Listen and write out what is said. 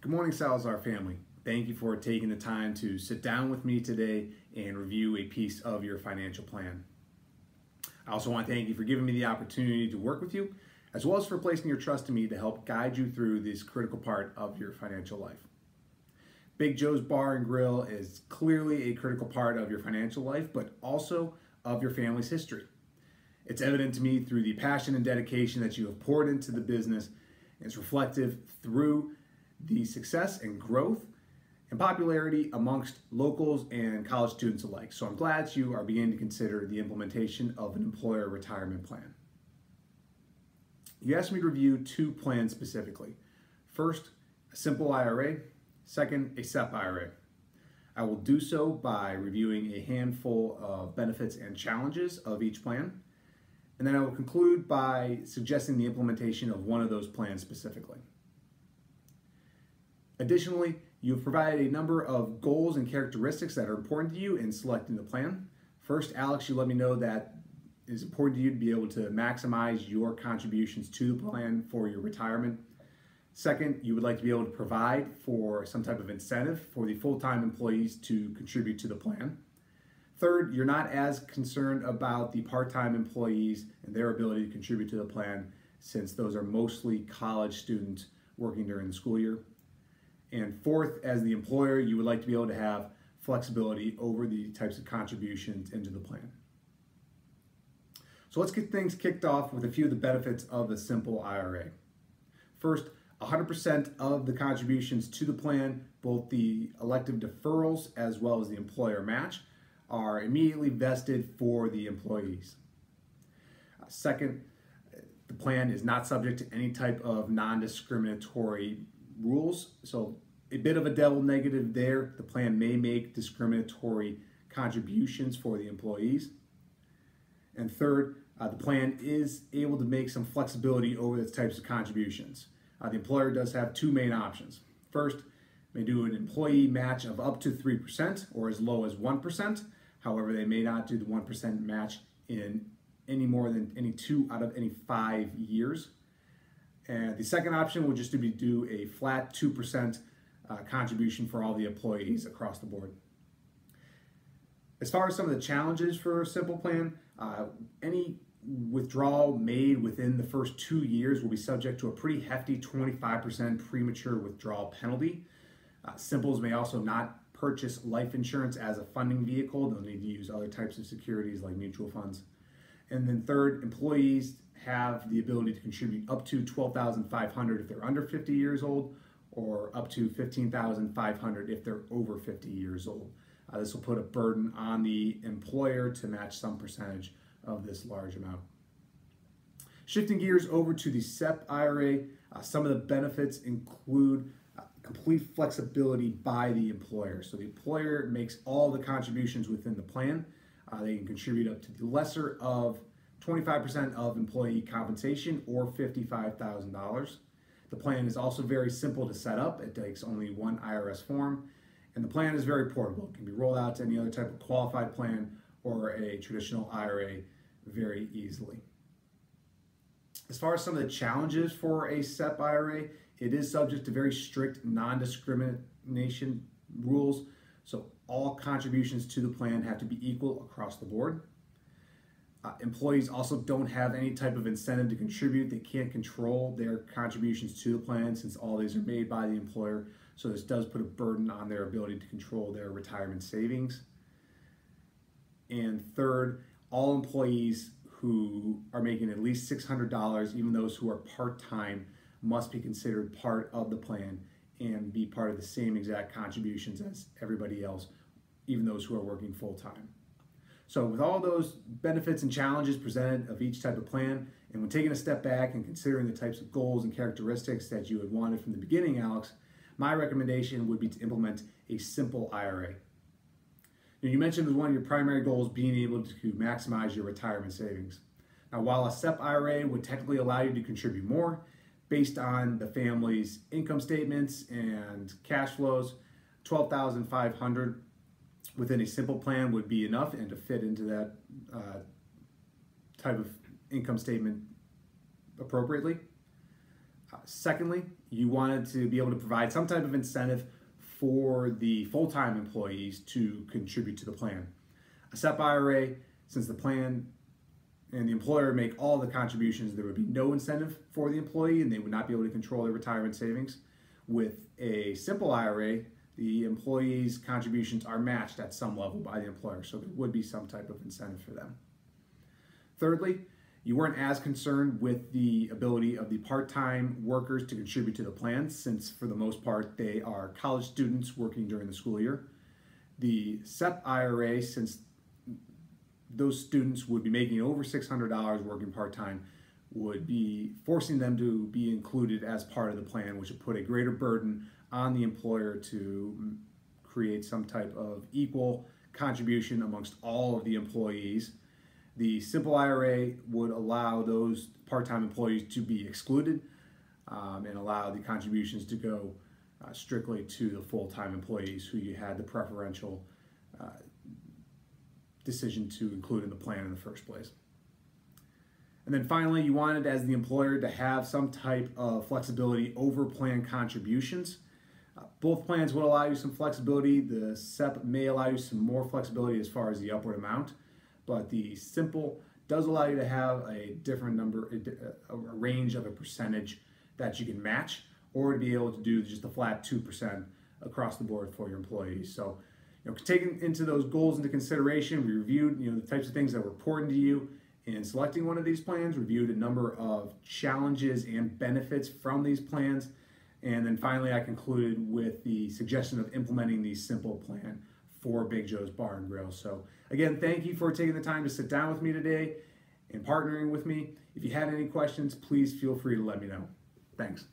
Good morning, Salazar family. Thank you for taking the time to sit down with me today and review a piece of your financial plan. I also want to thank you for giving me the opportunity to work with you, as well as for placing your trust in me to help guide you through this critical part of your financial life. Big Joe's Bar and Grill is clearly a critical part of your financial life, but also of your family's history. It's evident to me through the passion and dedication that you have poured into the business. It's reflective through the success and growth and popularity amongst locals and college students alike. So I'm glad you are beginning to consider the implementation of an employer retirement plan. You asked me to review two plans specifically. First, a simple IRA. Second, a SEP IRA. I will do so by reviewing a handful of benefits and challenges of each plan. And then I will conclude by suggesting the implementation of one of those plans specifically. Additionally, you've provided a number of goals and characteristics that are important to you in selecting the plan. First, Alex, you let me know that it is important to you to be able to maximize your contributions to the plan for your retirement. Second, you would like to be able to provide for some type of incentive for the full-time employees to contribute to the plan. Third, you're not as concerned about the part-time employees and their ability to contribute to the plan, since those are mostly college students working during the school year. And fourth, as the employer, you would like to be able to have flexibility over the types of contributions into the plan. So let's get things kicked off with a few of the benefits of a simple IRA. First, 100% of the contributions to the plan, both the elective deferrals as well as the employer match, are immediately vested for the employees. Second, the plan is not subject to any type of non-discriminatory rules. So a bit of a double negative there. The plan may make discriminatory contributions for the employees. And third, the plan is able to make some flexibility over the types of contributions. The employer does have two main options. First, may do an employee match of up to 3% or as low as 1%. However, they may not do the 1% match in any more than any 2 out of any 5 years. And the second option would just be to do a flat 2% contribution for all the employees across the board. As far as some of the challenges for a simple plan, any withdrawal made within the first 2 years will be subject to a pretty hefty 25% premature withdrawal penalty. Simples may also not purchase life insurance as a funding vehicle. They'll need to use other types of securities like mutual funds. And then third, employees have the ability to contribute up to $12,500 if they're under 50 years old, or up to $15,500 if they're over 50 years old. This will put a burden on the employer to match some percentage of this large amount. Shifting gears over to the SEP IRA, some of the benefits include complete flexibility by the employer. So the employer makes all the contributions within the plan. They can contribute up to the lesser of 25% of employee compensation or $55,000. The plan is also very simple to set up. It takes only one IRS form, and the plan is very portable. It can be rolled out to any other type of qualified plan or a traditional IRA very easily. As far as some of the challenges for a SEP IRA, it is subject to very strict non-discrimination rules. So all contributions to the plan have to be equal across the board. Employees also don't have any type of incentive to contribute. They can't control their contributions to the plan since all these are made by the employer. So this does put a burden on their ability to control their retirement savings. And third, all employees who are making at least $600, even those who are part-time, must be considered part of the plan and be part of the same exact contributions as everybody else, even those who are working full-time. So with all those benefits and challenges presented of each type of plan, and when taking a step back and considering the types of goals and characteristics that you had wanted from the beginning, Alex, my recommendation would be to implement a simple IRA. Now, you mentioned as one of your primary goals being able to maximize your retirement savings. Now, while a SEP IRA would technically allow you to contribute more, based on the family's income statements and cash flows, $12,500 within a simple plan would be enough and to fit into that type of income statement appropriately. Secondly, you wanted to be able to provide some type of incentive for the full-time employees to contribute to the plan. A SEP IRA, since the plan and the employer make all the contributions, there would be no incentive for the employee and they would not be able to control their retirement savings. With a simple IRA, the employee's contributions are matched at some level by the employer, so there would be some type of incentive for them. Thirdly, you weren't as concerned with the ability of the part-time workers to contribute to the plan, since for the most part they are college students working during the school year. The SEP IRA, since those students would be making over $600 working part-time, would be forcing them to be included as part of the plan, which would put a greater burden on the employer to create some type of equal contribution amongst all of the employees. The simple IRA would allow those part-time employees to be excluded and allow the contributions to go strictly to the full-time employees who you had the preferential decision to include in the plan in the first place. And then finally, you wanted, as the employer, to have some type of flexibility over plan contributions. Both plans would allow you some flexibility. The SEP may allow you some more flexibility as far as the upward amount, but the simple does allow you to have a different number, a range of a percentage that you can match, or to be able to do just a flat 2% across the board for your employees. So, taking into those goals into consideration, we reviewed the types of things that were important to you in selecting one of these plans, reviewed a number of challenges and benefits from these plans, and then finally I concluded with the suggestion of implementing the simple plan for Big Joe's Bar and Grill. So again, thank you for taking the time to sit down with me today and partnering with me. If you had any questions, please feel free to let me know. Thanks.